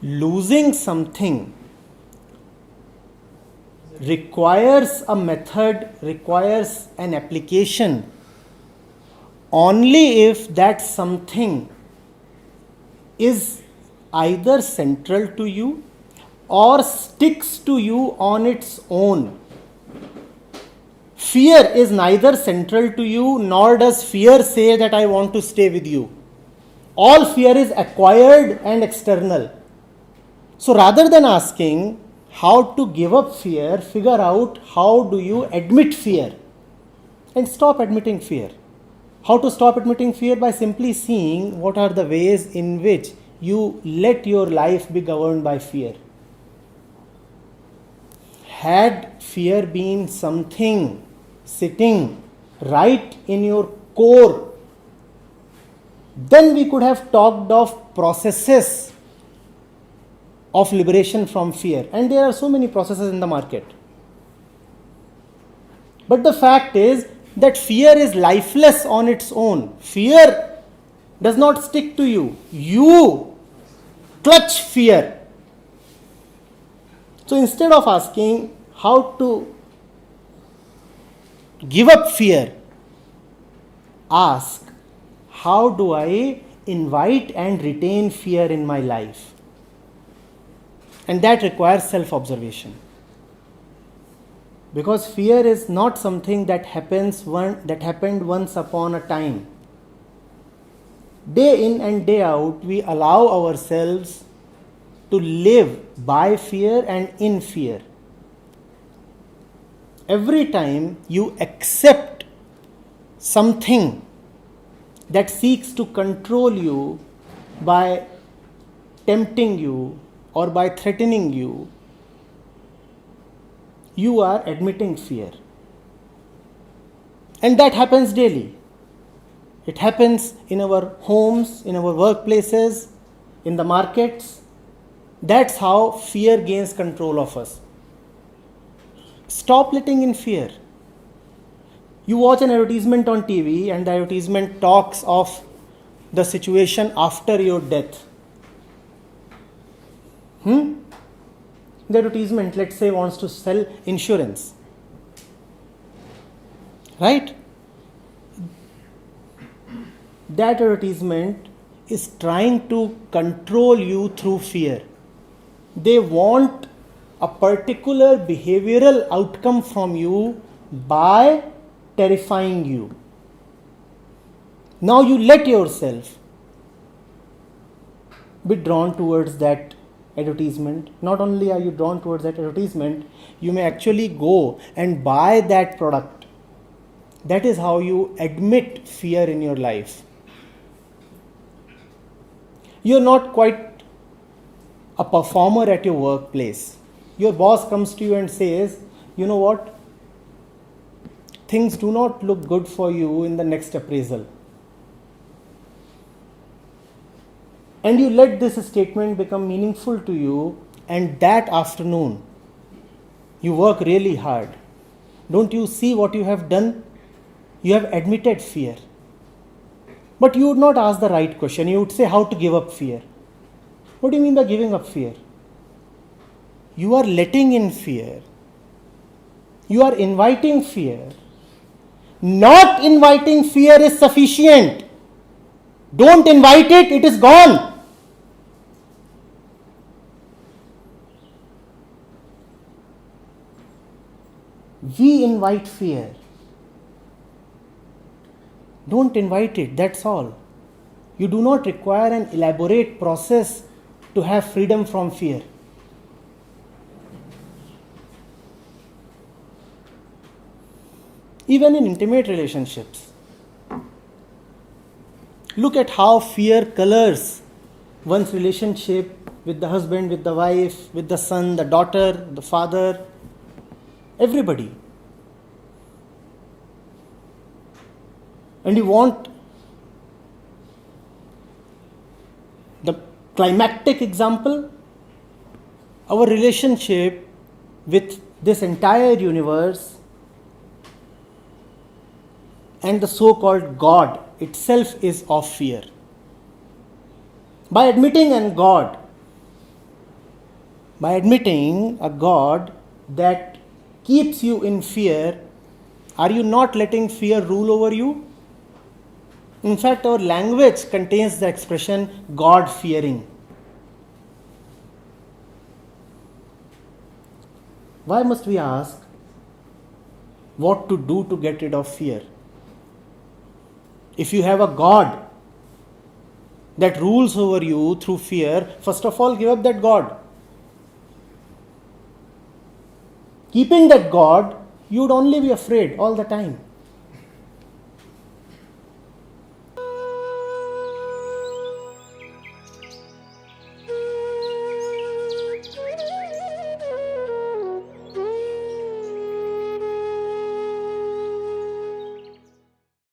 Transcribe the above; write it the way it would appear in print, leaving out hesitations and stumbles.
losing something requires a method, requires an application only if that something is either central to you or sticks to you on its own. Fear is neither central to you, nor does fear say that I want to stay with you. All fear is acquired and external. So rather than asking how to give up fear, figure out how do you admit fear and stop admitting fear. How to stop admitting fear? By simply seeing what are the ways in which you let your life be governed by fear. Had fear been something sitting right in your core, then we could have talked of processes of liberation from fear. And there are so many processes in the market. But the fact is that fear is lifeless on its own. Fear does not stick to you. You clutch fear. So instead of asking how to give up fear, ask how do I invite and retain fear in my life? And that requires self-observation. Because fear is not something that happened once upon a time. Day in and day out, we allow ourselves to live by fear and in fear. Every time you accept something that seeks to control you by tempting you or by threatening you, you are admitting fear. And that happens daily. It happens in our homes, in our workplaces, in the markets. That's how fear gains control of us. Stop letting in fear. You watch an advertisement on TV and the advertisement talks of the situation after your death. The advertisement, let's say, wants to sell insurance. Right? That advertisement is trying to control you through fear. They want a particular behavioral outcome from you by terrifying you. Now you let yourself be drawn towards that advertisement. Not only are you drawn towards that advertisement, you may actually go and buy that product. That is how you admit fear in your life. You're not quite a performer at your workplace. Your boss comes to you and says, you know what? Things do not look good for you in the next appraisal. And you let this statement become meaningful to you, and that afternoon you work really hard. Don't you see what you have done? You have admitted fear. But you would not ask the right question. You would say how to give up fear. What do you mean by giving up fear? You are letting in fear. You are inviting fear. Not inviting fear is sufficient. Don't invite it, it is gone. We invite fear. Don't invite it, that's all. You do not require an elaborate process to have freedom from fear. Even in intimate relationships, look at how fear colors one's relationship with the husband, with the wife, with the son, the daughter, the father, everybody. And you want the climactic example, our relationship with this entire universe and the so-called God itself is of fear. By admitting an God, By admitting a God that keeps you in fear, are you not letting fear rule over you? In fact, our language contains the expression God fearing. Why must we ask what to do to get rid of fear? If you have a God that rules over you through fear, first of all, give up that God. Keeping that God, you would only be afraid all the time.